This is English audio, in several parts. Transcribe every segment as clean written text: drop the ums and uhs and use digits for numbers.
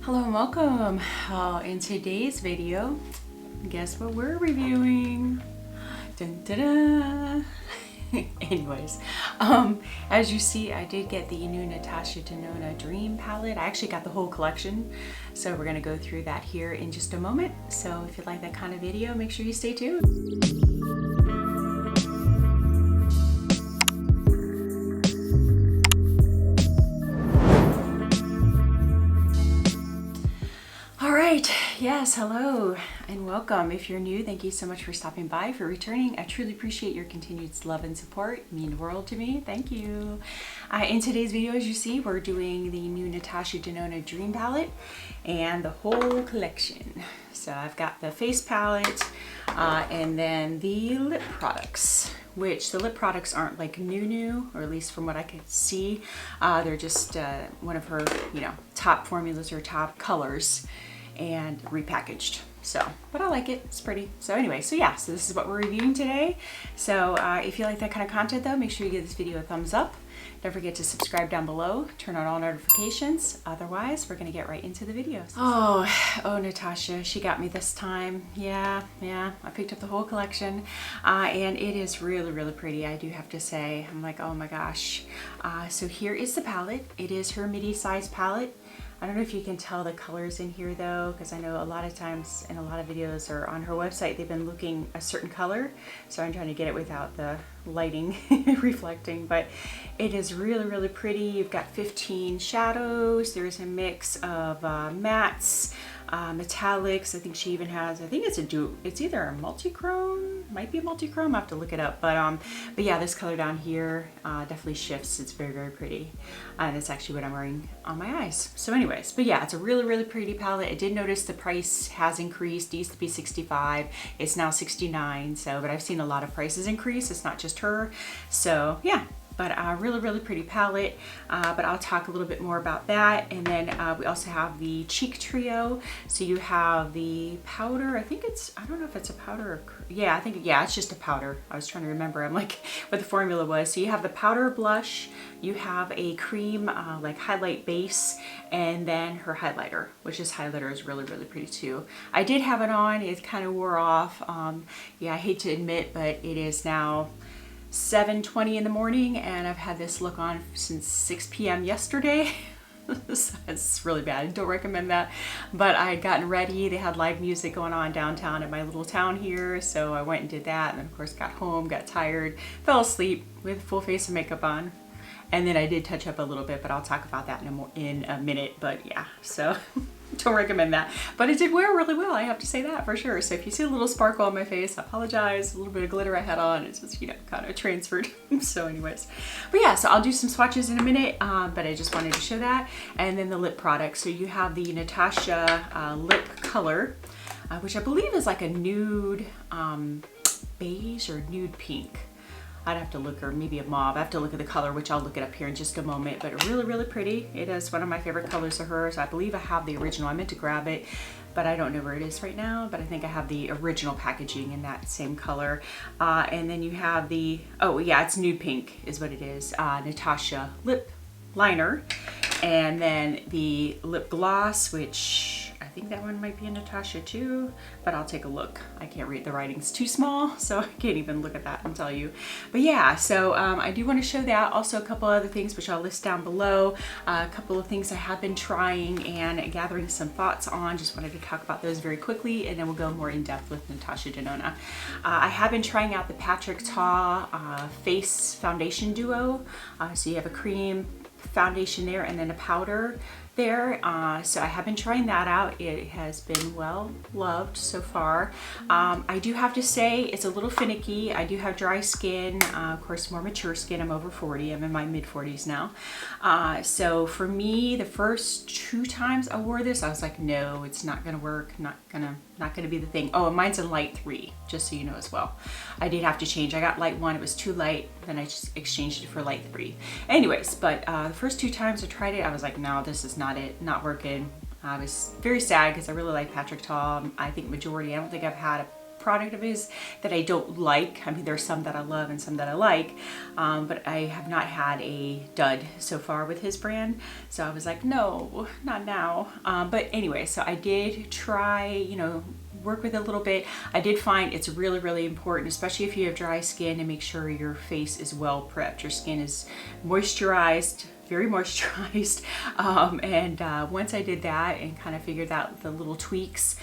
Hello and welcome. In today's video, guess what we're reviewing? Dun, dun, dun. Anyways, as you see, I did get the new Natasha Denona Dream palette. I actually got the whole collection, so we're gonna go through that here in just a moment. So if you like that kind of video, make sure you stay tuned. Yes, hello and welcome. If you're new, thank you so much for stopping by, for returning. I truly appreciate your continued love and support. It means the world to me. Thank you. In today's video, as you see, we're doing the new Natasha Denona Dream palette and the whole collection. So I've got the face palette and then the lip products, which the lip products aren't like new, or at least from what I could see. They're just one of her, top formulas or top colors, and repackaged. So, but I like it, it's pretty. So anyway, so this is what we're reviewing today. So if you like that kind of content though, make sure you give this video a thumbs up. Don't forget to subscribe down below, turn on all notifications. Otherwise, we're gonna get right into the videos. Oh, Natasha, she got me this time. Yeah, I picked up the whole collection and it is really, really pretty, I do have to say. I'm like, oh my gosh. So here is the palette. It is her midi-size palette. I don't know if you can tell the colors in here though, because I know a lot of times in a lot of videos or on her website, they've been looking a certain color. So I'm trying to get it without the lighting reflecting, but it is really, really pretty. You've got 15 shadows. There's a mix of mattes, metallics. I think she even has, I think it's either a multi-chrome, might be a multi-chrome, I have to look it up, but yeah, this color down here definitely shifts. It's very, very pretty, and it's actually what I'm wearing on my eyes. So anyways, but yeah, it's a really, really pretty palette. I did notice the price has increased. It used to be $65, it's now $69. So, but I've seen a lot of prices increase. It's not just her. So yeah, but a really, really pretty palette. But I'll talk a little bit more about that. And then we also have the cheek trio. So you have the powder, I don't know if it's a powder or, it's just a powder. I was trying to remember, I'm like, what the formula was. So you have the powder blush, you have a cream like highlight base, and then her highlighter, which is highlighter is really, really pretty too. I did have it on, it kind of wore off. Yeah, I hate to admit, but it is now 7:20 in the morning and I've had this look on since 6 p.m. yesterday. It's really bad. Don't recommend that. But I had gotten ready. They had live music going on downtown in my little town here. So I went and did that. And then of course got home, got tired, fell asleep with full face of makeup on. And then I did touch up a little bit, but I'll talk about that in a minute. But yeah, so don't recommend that. But it did wear really well, I have to say that for sure. So if you see a little sparkle on my face, I apologize. A little bit of glitter I had on, it's just, kind of transferred. So anyways, but yeah, so I'll do some swatches in a minute, but I just wanted to show that. And then the lip products. So you have the Natasha lip color, which I believe is like a nude beige or nude pink. I'd have to look, or maybe a mauve. I have to look at the color, which I'll look it up here in just a moment, but really, really pretty. It is one of my favorite colors of hers. I believe I have the original. I meant to grab it, but I don't know where it is right now, but I think I have the original packaging in that same color. And then you have the, it's nude pink is what it is. Natasha lip liner. And then the lip gloss, which I think that one might be a Natasha too, but I'll take a look. I can't read, the writing's too small, so I can't even look at that and tell you. But yeah, so I do want to show that. Also a couple other things which I'll list down below. A couple of things I have been trying and gathering some thoughts on. Just wanted to talk about those very quickly, and then we'll go more in depth with Natasha Denona. I have been trying out the Patrick Ta face foundation duo. So you have a cream foundation there and then a powder there. So I have been trying that out. It has been well loved so far. I do have to say it's a little finicky. I do have dry skin, of course more mature skin. I'm over 40. I'm in my mid 40s now. So for me, the first 2 times I wore this, I was like, no, it's not gonna work. Not gonna be the thing. Oh, and mine's in light 3, just so you know as well. I did have to change. I got light 1, it was too light, then I just exchanged it for light 3. Anyways, but the first 2 times I tried it, I was like, no, this is not it, not working. I was very sad because I really like Patrick Ta. I think majority, I don't think I've had a product of his that I don't like. I mean, there's some that I love and some that I like, but I have not had a dud so far with his brand. So I was like, no, not now. But anyway, so I did try, you know, work with it a little bit. I did find it's really, really important, especially if you have dry skin, to make sure your face is well prepped. Your skin is moisturized, very moisturized. Once I did that and kind of figured out the little tweaks,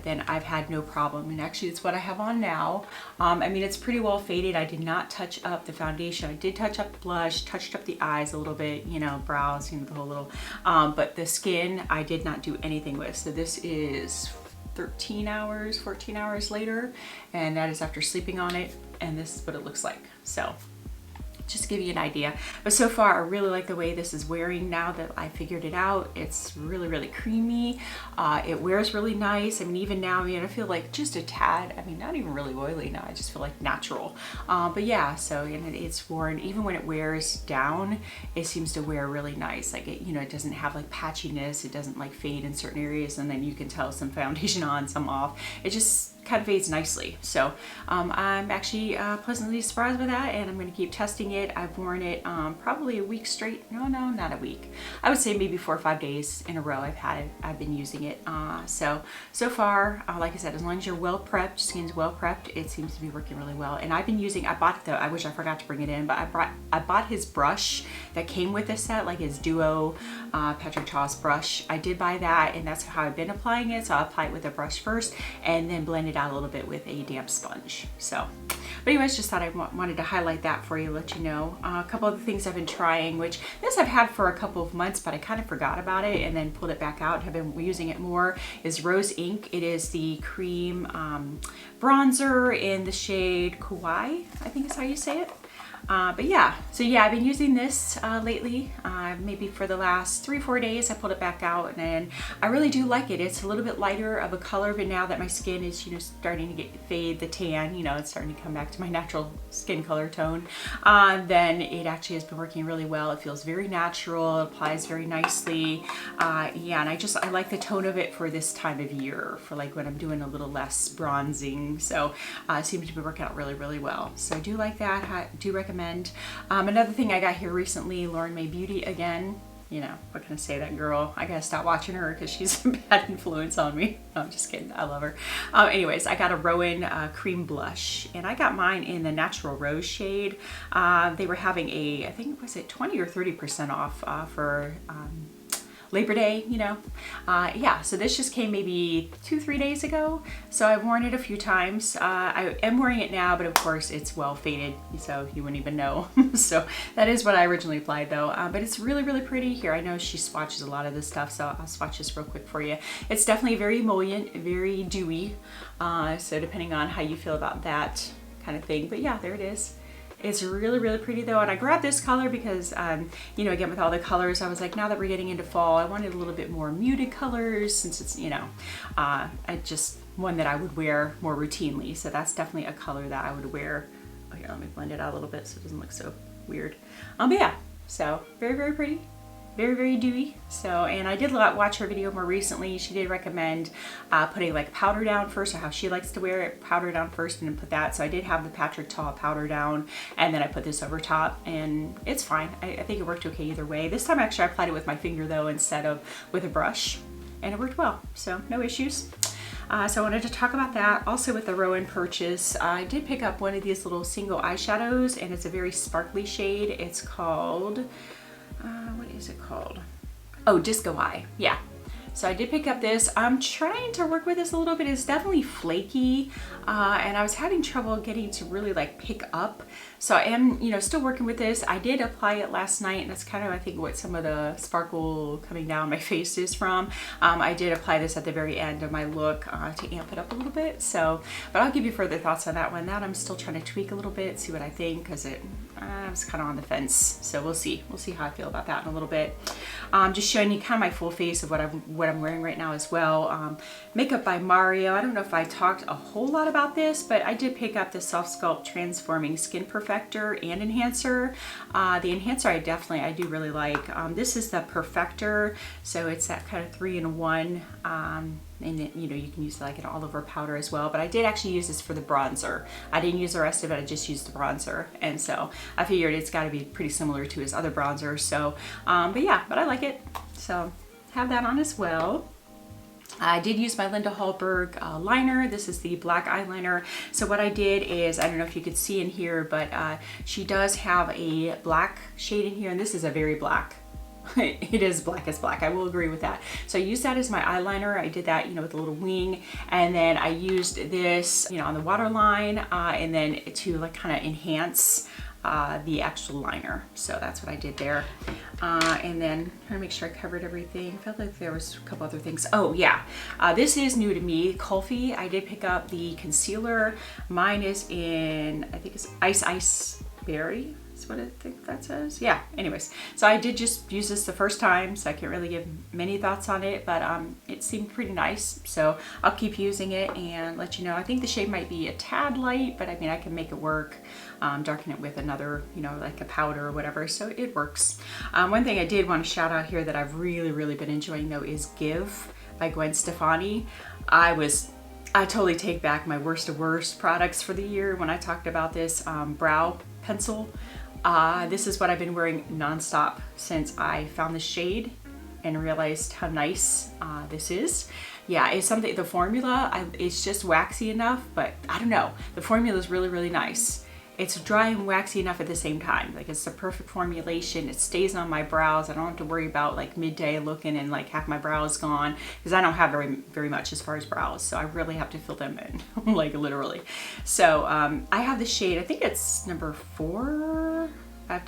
then I've had no problem. And actually it's what I have on now. I mean, it's pretty well faded. I did not touch up the foundation. I did touch up the blush, touched up the eyes a little bit, you know, brows, you know, the whole little, but the skin I did not do anything with. So this is 13 hours, 14 hours later, and that is after sleeping on it, and this is what it looks like. So just to give you an idea. But so far, I really like the way this is wearing now that I figured it out. It's really, really creamy. It wears really nice. I mean, even now, I mean, I feel like just a tad, I mean, not even really oily now. I just feel like natural. But yeah, so and it's worn, even when it wears down, it seems to wear really nice. Like it, you know, it doesn't have like patchiness. It doesn't like fade in certain areas, and then you can tell some foundation on, some off. It just kind of fades nicely. So I'm actually pleasantly surprised by that, and I'm going to keep testing it. I've worn it probably a week straight. No, not a week. I would say maybe 4 or 5 days in a row I've been using it. So far, like I said, as long as you're well prepped, skin's well prepped, it seems to be working really well. And I've been using, I wish I forgot to bring it in, but I bought his brush that came with the set, like his Duo Patrick Ta's brush. I did buy that, and that's how I've been applying it. So I apply it with a brush first and then blend it out a little bit with a damp sponge. So, but anyways, just thought I wanted to highlight that for you, let you know. A couple of the things I've been trying, which this I've had for a couple of months, but I kind of forgot about it and then pulled it back out, have been using it more, is Rose Ink. It is the cream bronzer in the shade Kawaii, I think is how you say it. But yeah, so yeah, I've been using this lately, maybe for the last 3 or 4 days. I pulled it back out, and I really do like it. It's a little bit lighter of a color, but now that my skin is, you know, starting to fade the tan, you know, it's starting to come back to my natural skin color tone, then it actually has been working really well. It feels very natural, it applies very nicely. Yeah, and I like the tone of it for this time of year, for like when I'm doing a little less bronzing. So it seems to be working out really, really well. So I do like that. I do recommend. Another thing I got here recently, Lauren May Beauty again. You know, what can I say, that girl, I gotta stop watching her because she's a bad influence on me. No, I'm just kidding, I love her. Anyways, I got a Rowan cream blush, and I got mine in the Natural Rose shade. They were having I think, was it 20 or 30% off for Labor Day, you know. Yeah, so this just came maybe 2-3 days ago. So I've worn it a few times. I am wearing it now, but of course it's well faded, so you wouldn't even know. So that is what I originally applied though. But it's really, really pretty here. I know she swatches a lot of this stuff, so I'll swatch this real quick for you. It's definitely very emollient, very dewy. So depending on how you feel about that kind of thing. But yeah, there it is. It's really, really pretty though, and I grabbed this color because, you know, again, with all the colors, I was like, now that we're getting into fall, I wanted a little bit more muted colors, since it's, you know, just one that I would wear more routinely. So that's definitely a color that I would wear. Oh, here, let me blend it out a little bit so it doesn't look so weird. But yeah, so very, very pretty. Very, very dewy. So, and I did watch her video more recently. She did recommend putting like powder down first, or how she likes to wear it, powder down first and then put that. So I did have the Patrick Ta powder down, and then I put this over top, and it's fine. I think it worked okay either way. This time actually I applied it with my finger though, instead of with a brush, and it worked well. So no issues. So I wanted to talk about that. Also with the Rowan purchase, I did pick up one of these little single eyeshadows, and it's a very sparkly shade. It's called, what is it called? Oh, Disco Eye. Yeah. So I did pick up this. I'm trying to work with this a little bit. It's definitely flaky, and I was having trouble getting to really like pick up. So I am, you know, still working with this. I did apply it last night, and that's kind of, I think, what some of the sparkle coming down my face is from. I did apply this at the very end of my look to amp it up a little bit. So, but I'll give you further thoughts on that one. That I'm still trying to tweak a little bit, see what I think, because I was kind of on the fence. So we'll see. We'll see how I feel about that in a little bit. Just showing you kind of my full face of what what I'm wearing right now as well. Makeup by Mario. I don't know if I talked a whole lot about this, but I did pick up the Soft Sculpt Transforming Skin Perfector and Enhancer. The Enhancer I do really like. This is the Perfector, so it's that kind of 3-in-1. And it, you know, you can use like an all over powder as well, but I did actually use this for the bronzer. I didn't use the rest of it, I just used the bronzer, and so I figured it's got to be pretty similar to his other bronzers. So but yeah, but I like it, so have that on as well. I did use my Linda Hallberg liner. This is the black eyeliner. So what I did is, I don't know if you could see in here, but she does have a black shade in here, and this is a very black. It is black as black, I will agree with that. So I used that as my eyeliner. I did that, you know, with a little wing, and then I used this, you know, on the waterline, and then to like kind of enhance the actual liner. So that's what I did there. And then trying to make sure I covered everything. I felt like there was a couple other things. Oh yeah, this is new to me, Kulfi. I did pick up the concealer. Mine is in, I think it's Ice Berry. That's what I think that says. Yeah, anyways, so I did just use this the first time, so I can't really give many thoughts on it, but it seemed pretty nice, so I'll keep using it and let you know. I think the shade might be a tad light, but I mean, I can make it work, darken it with another, you know, like a powder or whatever, so it works. One thing I did want to shout out here that I've really been enjoying though is Give by Gwen Stefani. I totally take back my worst of worst products for the year when I talked about this brow pencil. This is what I've been wearing nonstop since I found the shade and realized how nice this is. Yeah, it's something, the formula, it's just waxy enough, but I don't know. The formula is really nice. It's dry and waxy enough at the same time. Like, it's the perfect formulation. It stays on my brows. I don't have to worry about like midday looking and like half my brows gone, because I don't have very much as far as brows. So I really have to fill them in, like literally. So I have the shade, I think it's number 4.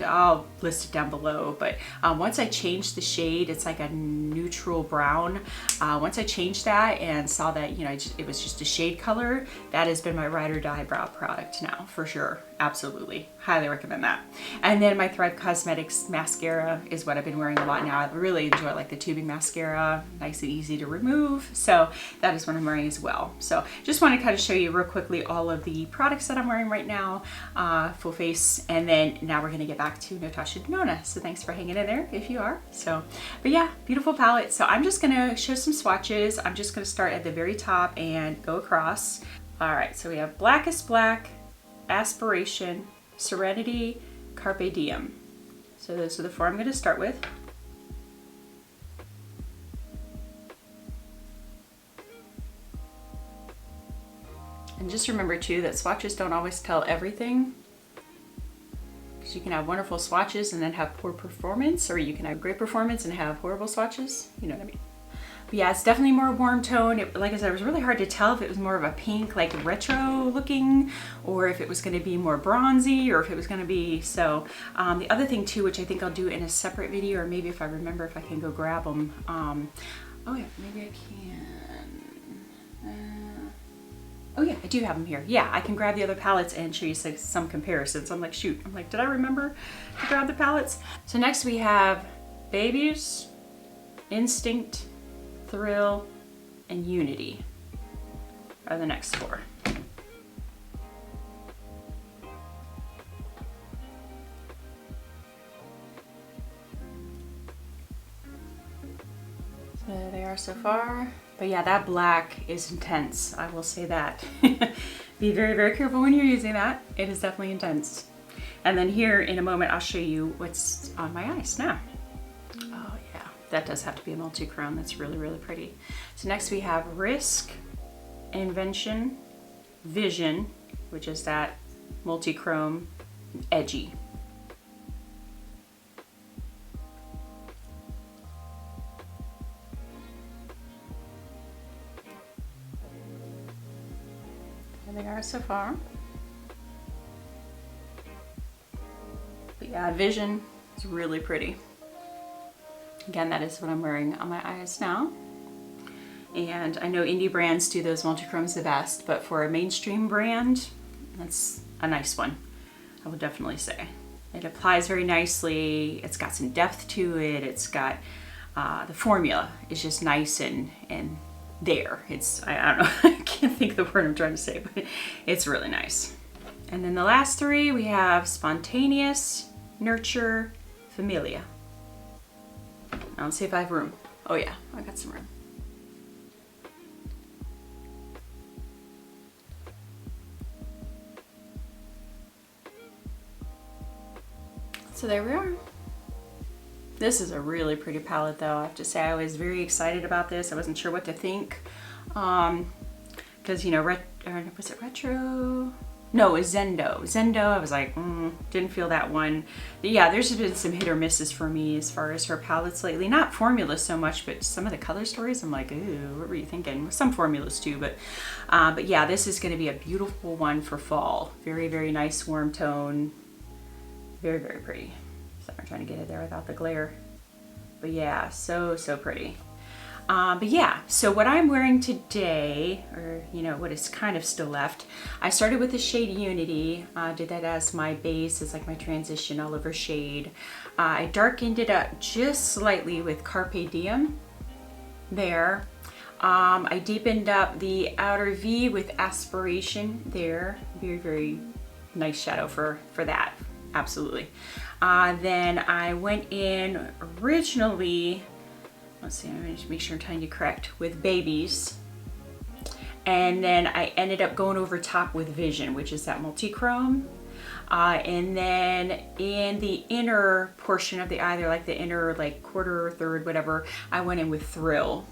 I'll list it down below, but once I changed the shade, it's like a neutral brown. Once I changed that and saw that, you know, it was just a shade color, that has been my ride or die brow product now, for sure. Absolutely. Highly recommend that. And then my Thrive Cosmetics mascara is what I've been wearing a lot now. I really enjoy like the tubing mascara, nice and easy to remove. So that is what I'm wearing as well. So just want to kind of show you real quickly all of the products that I'm wearing right now, full face. And then now we're going to get back to Natasha Denona. So thanks for hanging in there if you are. So, but yeah, beautiful palette. So I'm just going to show some swatches. I'm just going to start at the very top and go across. All right. So we have Blackest Black, Aspiration, Serenity, Carpe Diem. So those are the 4 I'm going to start with. And just remember too that swatches don't always tell everything, because you can have wonderful swatches and then have poor performance, or you can have great performance and have horrible swatches. You know what I mean? But yeah, it's definitely more warm tone. Like I said, it was really hard to tell if it was more of a pink, like retro looking, or if it was going to be more bronzy, or if it was going to be, so the other thing too, which I think I'll do in a separate video, or maybe if I remember, if I can go grab them. Oh yeah, maybe I can. Oh yeah, I do have them here. Yeah, I can grab the other palettes and show you some comparisons. I'm like, shoot, I'm like, did I remember to grab the palettes? So next we have Babies, Instinct, Thrill, and Unity are the next 4. So there they are so far. But yeah, that black is intense. I will say that. Be very careful when you're using that. It is definitely intense. And then here in a moment, I'll show you what's on my eyes now. Oh yeah, that does have to be a multi-chrome. That's really pretty. So next we have Risk, Invention, Vision, which is that multi-chrome edgy. There they are so far. But yeah, Vision is really pretty. Again, that is what I'm wearing on my eyes now. And I know indie brands do those multi-chromes the best, but for a mainstream brand, that's a nice one, I would definitely say. It applies very nicely. It's got some depth to it. It's got the formula is just nice and there. It's, I don't know, I can't think of the word I'm trying to say, but it's really nice. And then the last three, we have Spontaneous, Nurture, Familia. Now let's see if I have room. Oh yeah, I got some room. So there we are. This is a really pretty palette though. I have to say I was very excited about this. I wasn't sure what to think. Because you know, was it retro? No, it was Zendo. Zendo, I was like, didn't feel that one. But yeah, there's been some hit or misses for me as far as her palettes lately. Not formulas so much, but some of the color stories, I'm like, ooh, what were you thinking? Some formulas too, but yeah, this is gonna be a beautiful one for fall. Very, very nice warm tone. Very, very pretty. So I'm trying to get it there without the glare. But yeah, so pretty. But yeah, so what I'm wearing today, or you know, what is kind of still left, I started with the shade Unity, did that as my base, it's like my transition all over shade. I darkened it up just slightly with Carpe Diem there. I deepened up the outer V with Aspiration there. Very, very nice shadow for that, absolutely. Then I went in originally, let's see, I'm gonna make sure I'm telling you correct, with Babies. And then I ended up going over top with Vision, which is that multi-chrome. And then in the inner portion of the eye, like the inner like quarter or third, whatever, I went in with Thrill.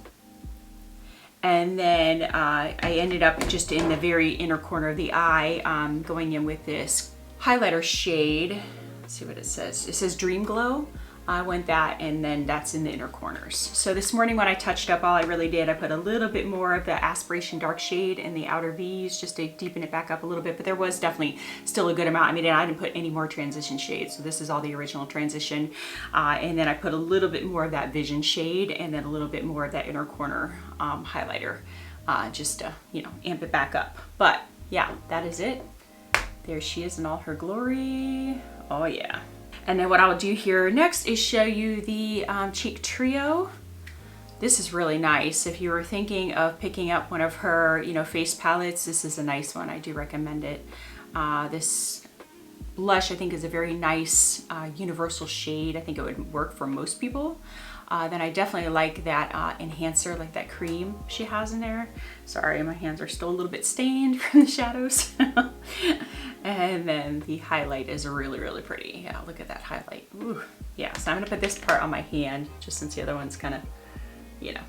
And then I ended up just in the very inner corner of the eye, going in with this highlighter shade. Let's see what it says. It says Dream Glow. I went that, and then that's in the inner corners. So this morning when I touched up, all I really did, I put a little bit more of the Aspiration dark shade in the outer V's just to deepen it back up a little bit, but there was definitely still a good amount. I mean, I didn't put any more transition shades, so this is all the original transition. And then I put a little bit more of that Vision shade, and then a little bit more of that inner corner highlighter, just to, you know, amp it back up. But yeah, that is it. There she is in all her glory. Oh yeah. And then what I'll do here next is show you the Cheek Trio. This is really nice. If you were thinking of picking up one of her, you know, face palettes, this is a nice one. I do recommend it. This blush, I think, is a very nice universal shade. I think it would work for most people. Then I definitely like that enhancer, like that cream she has in there. Sorry, my hands are still a little bit stained from the shadows. And then the highlight is really, really pretty. Yeah, look at that highlight. Ooh. Yeah, so I'm gonna put this part on my hand, just since the other one's kind of, you know.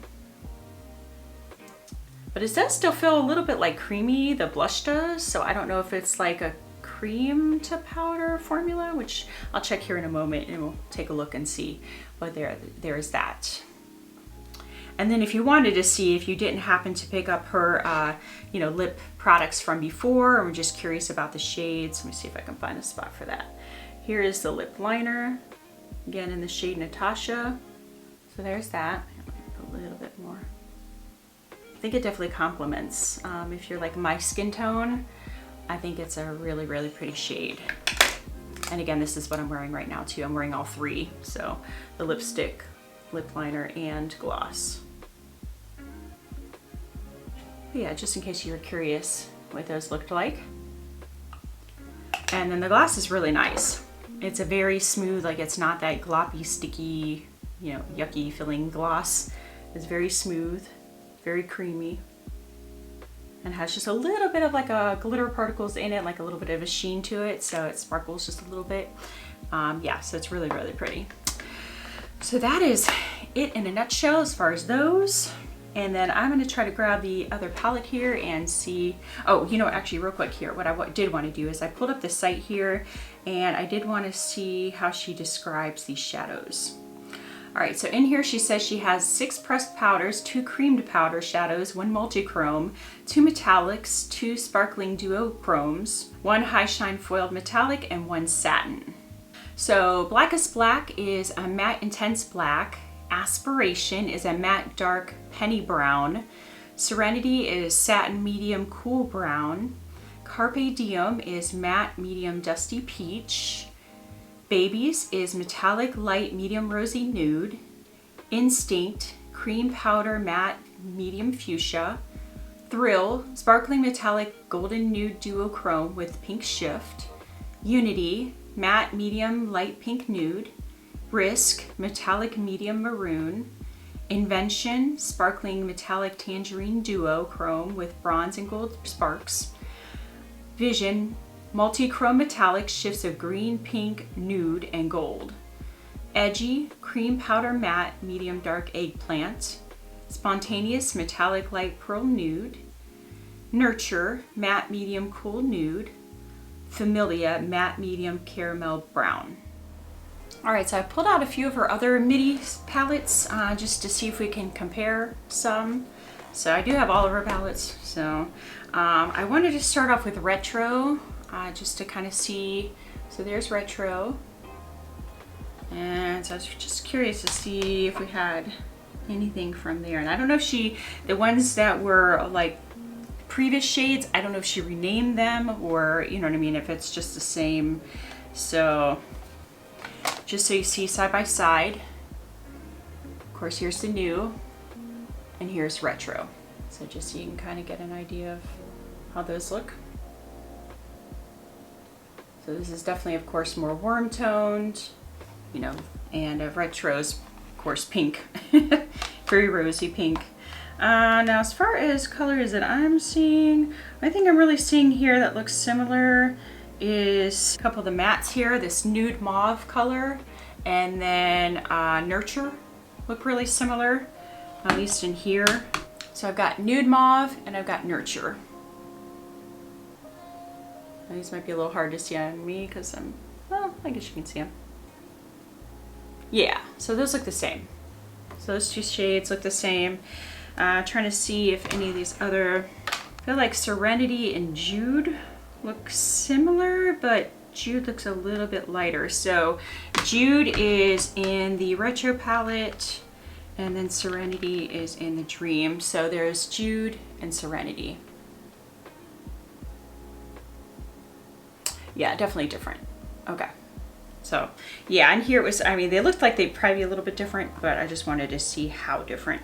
But it does still feel a little bit like creamy, the blush does. So I don't know if it's like a cream to powder formula, which I'll check here in a moment and we'll take a look and see. But there's that. And then if you wanted to see, if you didn't happen to pick up her, you know, lip products from before, or were just curious about the shades, let me see if I can find a spot for that. Here is the lip liner, again in the shade Natasha. So there's that. A little bit more. I think it definitely complements. If you're like my skin tone, I think it's a really, really pretty shade. And again, this is what I'm wearing right now too. I'm wearing all three. So the lipstick, lip liner, and gloss. But yeah, just in case you were curious what those looked like. And then the gloss is really nice. It's a very smooth, like it's not that gloppy, sticky, you know, yucky feeling gloss. It's very smooth, very creamy, and has just a little bit of like a glitter particles in it, like a little bit of a sheen to it, so it sparkles just a little bit. Yeah, so it's really, really pretty. So that is it in a nutshell as far as those. And then I'm going to try to grab the other palette here and see, oh, you know, actually real quick here, what I did want to do is I pulled up the site here and I did want to see how she describes these shadows. All right, so in here she says she has 6 pressed powders, 2 creamed powder shadows, 1 multi-chrome, 2 metallics, 2 sparkling duochromes, 1 high shine foiled metallic, and 1 satin. So Blackest Black is a matte intense black, Aspiration is a matte dark penny brown, Serenity is satin medium cool brown, Carpe Diem is matte medium dusty peach, Babies is metallic light medium rosy nude, Instinct Cream Powder Matte Medium Fuchsia. Thrill Sparkling Metallic Golden Nude Duochrome with Pink Shift. Unity Matte Medium Light Pink Nude. Risk Metallic Medium Maroon. Invention Sparkling Metallic Tangerine Duochrome with Bronze and Gold Sparks. Vision Multi-Chrome Metallic Shifts of Green, Pink, Nude, and Gold. Edgy Cream Powder Matte Medium Dark Eggplant. Spontaneous Metallic Light Pearl Nude. Nurture Matte Medium Cool Nude. Familia Matte Medium Caramel Brown. Alright, so I pulled out a few of her other midi palettes just to see if we can compare some. So I do have all of her palettes. So I wanted to start off with Retro just to kind of see. So there's Retro. And so I was just curious to see if we had anything from there. And I don't know if the ones that were like previous shades, I don't know if she renamed them or, you know what I mean, if it's just the same. So just so you see side by side. Of course, here's the new and here's Retro. So just so you can kind of get an idea of how those look. So this is definitely, of course, more warm toned, you know, and Retro's, of course, pink, very rosy pink. Now, as far as colors that I'm seeing, I think I'm really seeing here that looks similar is a couple of the mattes here, this nude mauve color, and then Nurture look really similar, at least in here. So I've got nude mauve and I've got Nurture. These might be a little hard to see on me because well, I guess you can see them. Yeah, so those look the same. So those two shades look the same. Trying to see if any of these other, I feel like Serenity and Jude look similar, but Jude looks a little bit lighter. So Jude is in the Retro palette and then Serenity is in the Dream. So there's Jude and Serenity. Yeah, definitely different. Okay. So yeah, and here it was, I mean, they looked like they'd probably be a little bit different, but I just wanted to see how different.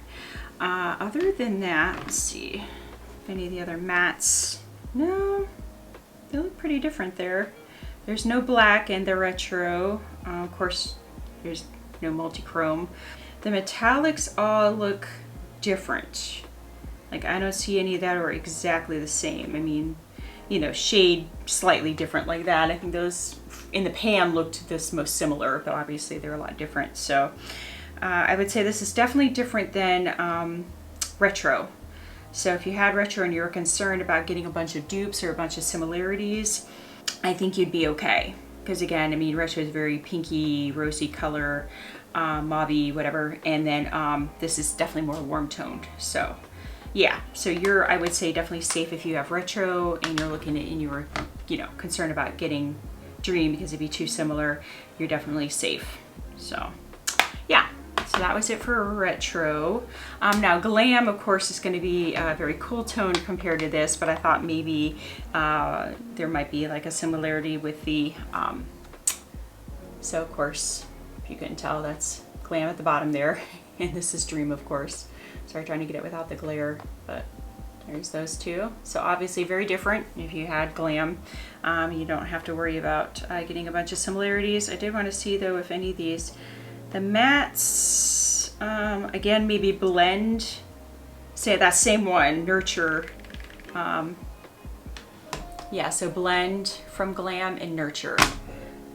Other than that, let's see if any of the other mattes, no, they look pretty different there. There's no black in the Retro. Of course, there's no multi-chrome. The metallics all look different. Like I don't see any that are exactly the same. I mean, you know, shade slightly different like that. I think those in the pan looked this most similar, but obviously they're a lot different. So I would say this is definitely different than Retro. So if you had Retro and you were concerned about getting a bunch of dupes or a bunch of similarities, I think you'd be okay. Because again, I mean, Retro is very pinky, rosy color, mauve-y, whatever. And then this is definitely more warm toned. So yeah, so you're, I would say, definitely safe if you have Retro and you're looking at, and you were, you know, concerned about getting Dream because it'd be too similar, you're definitely safe. So yeah, so that was it for Retro. Now Glam, of course, is going to be very cool toned compared to this, but I thought maybe there might be like a similarity with the, so of course, if you couldn't tell, that's Glam at the bottom there, and this is Dream, of course. Sorry, trying to get it without the glare, but there's those two. So obviously very different. If you had Glam, you don't have to worry about getting a bunch of similarities. I did want to see though if any of these, the mattes, again, maybe blend, say that same one, Nurture. Yeah, so blend from Glam and Nurture.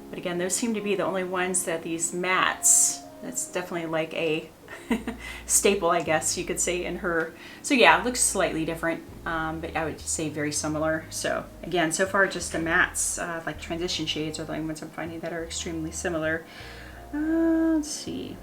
But again, those seem to be the only ones that these mattes, that's definitely like a staple, I guess you could say, in her. So yeah, it looks slightly different, but I would say very similar. So again, so far just the mattes, like transition shades, are the only ones I'm finding that are extremely similar. Let's see.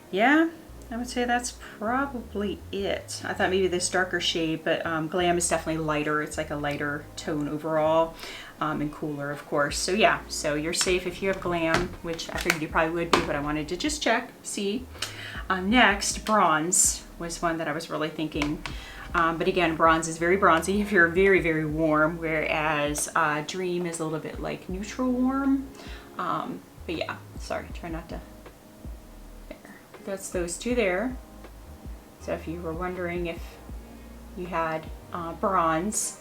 Yeah, I would say that's probably it. I thought maybe this darker shade, but Glam is definitely lighter. It's like a lighter tone overall, and cooler, of course. So yeah, so you're safe if you have Glam, which I figured you probably would be, but I wanted to just check, see. Next, Bronze was one that I was really thinking. But again, Bronze is very bronzy if you're very, very warm, whereas Dream is a little bit like neutral warm. But yeah, sorry, try not to, there, that's those two there. So if you were wondering if you had bronze,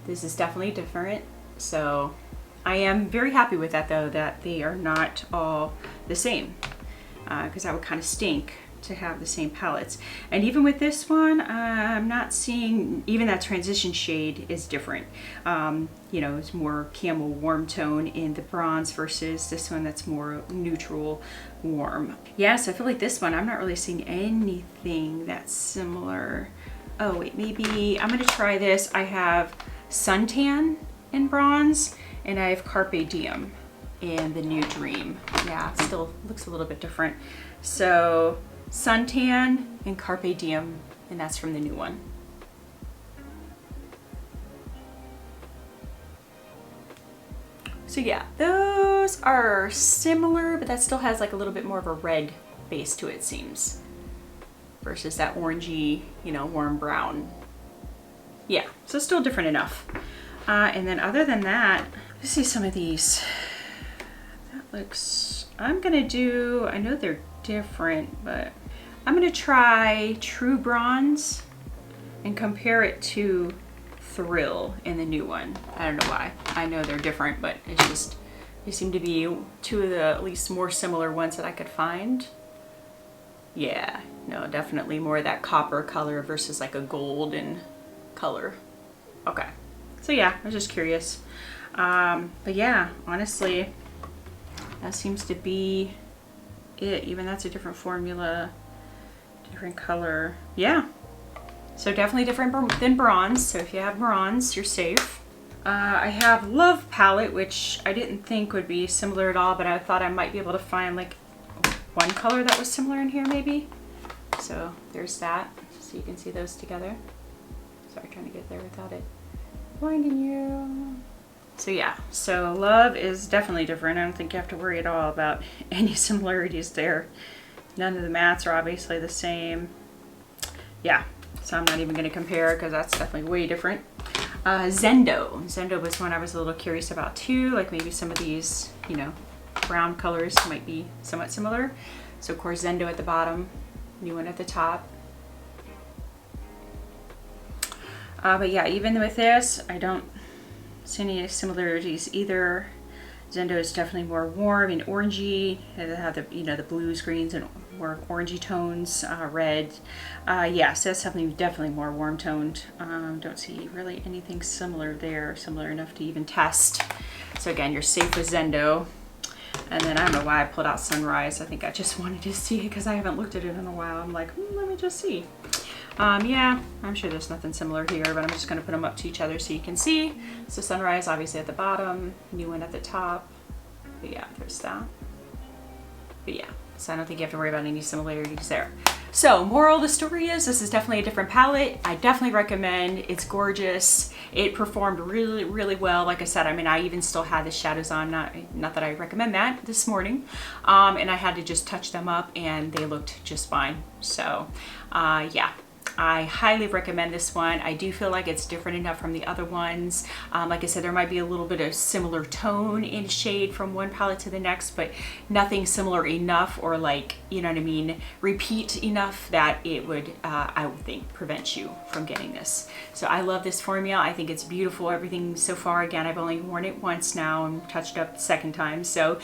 this is definitely different. So I am very happy with that though, that they are not all the same, because that would kind of stink to have the same palettes. And even with this one, I'm not seeing, even that transition shade is different. You know, it's more camel warm tone in the bronze versus this one that's more neutral warm. Yeah, so I feel like this one, I'm not really seeing anything that's similar. Oh wait, maybe I'm gonna try this. I have Suntan in bronze, and I have Carpe Diem in the Nude Dream. Yeah, it still looks a little bit different. So Suntan and Carpe Diem, and that's from the new one. So yeah, those are similar, but that still has like a little bit more of a red base to it, seems, versus that orangey, you know, warm brown. Yeah, so still different enough. And then other than that, let's see some of these. That looks, I'm gonna do, I know they're different, but I'm gonna try True Bronze and compare it to Thrill in the new one. I don't know why. I know they're different, but it's just, they seem to be two of the at least more similar ones that I could find. Yeah, no, definitely more of that copper color versus like a golden color. Okay, so yeah, I was just curious. But yeah, honestly, that seems to be it. Even that's a different formula, different color. Yeah, so definitely different than bronze. So if you have bronze, you're safe. I have Love Palette, which I didn't think would be similar at all, but I thought I might be able to find like one color that was similar in here maybe. So there's that, so you can see those together. Sorry, trying to get there without it blinding you. So yeah, so Love is definitely different. I don't think you have to worry at all about any similarities there. None of the mattes are obviously the same. Yeah, so I'm not even going to compare because that's definitely way different. Zendo was one I was a little curious about too, like maybe some of these, you know, brown colors might be somewhat similar. So of course Zendo at the bottom, new one at the top. But yeah, even with this, I don't see any similarities either. Zendo is definitely more warm and orangey. They have the, you know, the blues, greens, and more orangey tones, red. Yeah, so that's definitely more warm toned. Don't see really anything similar there, similar enough to even test. So again, you're safe with Zendo. And then I don't know why I pulled out Sunrise. I think I just wanted to see it because I haven't looked at it in a while. I'm like, let me just see. Yeah, I'm sure there's nothing similar here, but I'm just going to put them up to each other so you can see. So Sunrise obviously at the bottom, new one at the top. But yeah, there's that. But yeah, so I don't think you have to worry about any similarities there. So moral of the story is this is definitely a different palette. I definitely recommend. It's gorgeous. It performed really, really well. Like I said, I mean, I even still had the shadows on, not that I recommend that this morning. And I had to just touch them up and they looked just fine. So yeah. I highly recommend this one. I do feel like it's different enough from the other ones. Like I said, there might be a little bit of similar tone in shade from one palette to the next, but nothing similar enough or like, you know what I mean, repeat enough that it would, I would think, prevent you from getting this. So I love this formula. I think it's beautiful. Everything so far, again, I've only worn it once now and touched up the second time. So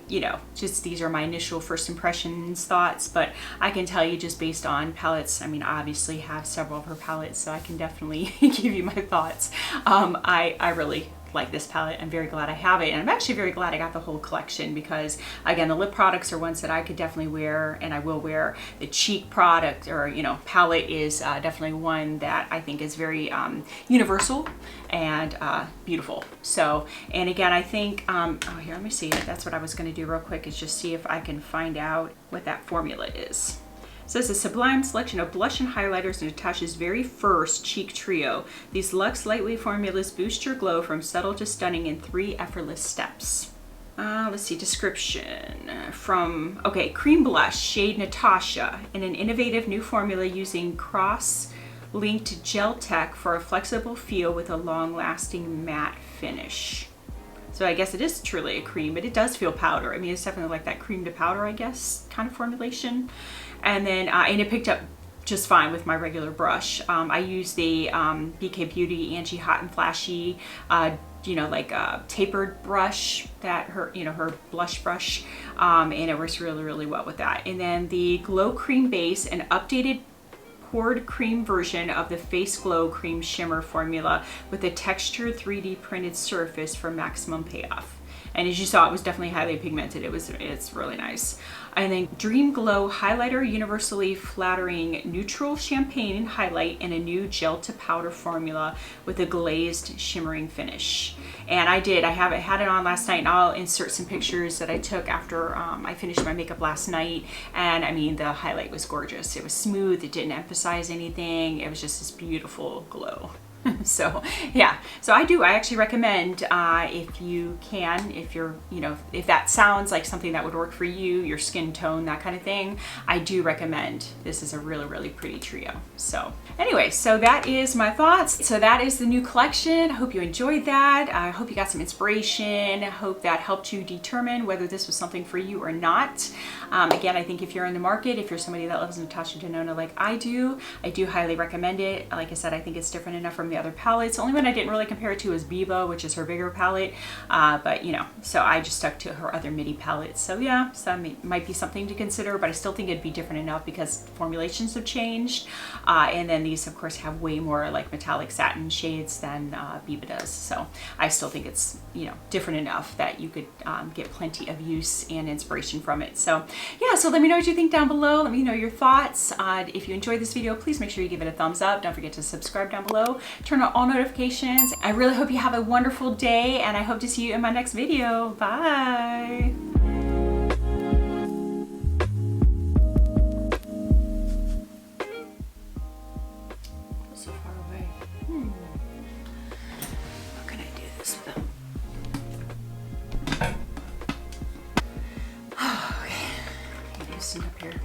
you know, just these are my initial first impressions, thoughts, but I can tell you just based on palettes, I mean, obviously have several of her palettes, so I can definitely give you my thoughts. I really like this palette. I'm very glad I have it, and I'm actually very glad I got the whole collection because again, the lip products are ones that I could definitely wear and I will wear. The cheek product, or you know, palette is definitely one that I think is very universal and beautiful. So, and again, I think oh, here, let me see, that's what I was going to do real quick, is just see if I can find out what that formula is. So this is a sublime selection of blush and highlighters in Natasha's very first cheek trio. These luxe lightweight formulas boost your glow from subtle to stunning in 3 effortless steps. Let's see, description from, okay, cream blush, shade Natasha, in an innovative new formula using cross-linked gel tech for a flexible feel with a long-lasting matte finish. So I guess it is truly a cream, but it does feel powder. I mean, it's definitely like that cream to powder, I guess, kind of formulation. And then, and it picked up just fine with my regular brush. I use the BK Beauty Angie Hot and Flashy, you know, like a tapered brush, that her blush brush, and it works really, really well with that. And then the Glow Cream Base, an updated poured cream version of the Face Glow Cream Shimmer formula with a textured 3D printed surface for maximum payoff. And as you saw, it was definitely highly pigmented. It's really nice. And then Dream Glow Highlighter, universally flattering neutral champagne highlight in a new gel to powder formula with a glazed shimmering finish. And I had it on last night, and I'll insert some pictures that I took after I finished my makeup last night. And I mean, the highlight was gorgeous. It was smooth, it didn't emphasize anything. It was just this beautiful glow. So yeah, so I actually recommend, if you can, if you're, you know, if that sounds like something that would work for you, your skin tone, that kind of thing, I do recommend. This is a really, really pretty trio. So anyway, so that is my thoughts. So that is the new collection. I hope you enjoyed that. I hope you got some inspiration. I hope that helped you determine whether this was something for you or not. Again, I think if you're in the market, if you're somebody that loves Natasha Denona like I do highly recommend it. Like I said, I think it's different enough from the other palettes. The only one I didn't really compare it to is Biba, which is her bigger palette, but you know, so I just stuck to her other midi palettes. So yeah, so might be something to consider, but I still think it'd be different enough because formulations have changed, and then these of course have way more like metallic satin shades than Biba does. So I still think it's, you know, different enough that you could get plenty of use and inspiration from it. So yeah, so let me know what you think down below. Let me know your thoughts. If you enjoyed this video, please make sure you give it a thumbs up. Don't forget to subscribe down below. Turn on all notifications. I really hope you have a wonderful day, and I hope to see you in my next video. Bye. So far away. How can I do this without? Okay. Get loosened up here.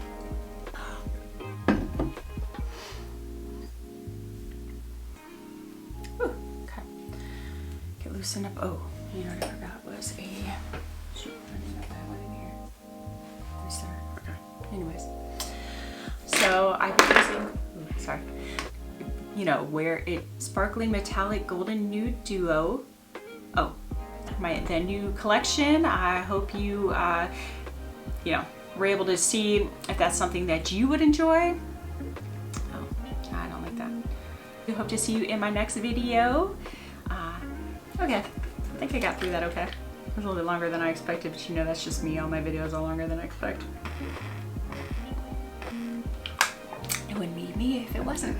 Loosen up. Oh, you know what I forgot was a shoot. I didn't know if I had one in here. Is there? Okay. Anyways, so I've been using. Ooh, sorry. You know, where it sparkling metallic golden nude duo. Oh, the new collection. I hope you you know, were able to see if that's something that you would enjoy. Oh, I don't like that. I hope to see you in my next video. Okay, I think I got through that okay. It was a little bit longer than I expected, but you know that's just me. All my videos are longer than I expect. It wouldn't be me if it wasn't.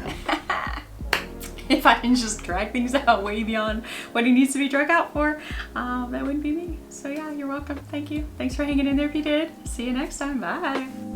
If I didn't just drag things out way beyond what it needs to be dragged out for, that wouldn't be me. So yeah, you're welcome. Thank you. Thanks for hanging in there if you did. See you next time. Bye.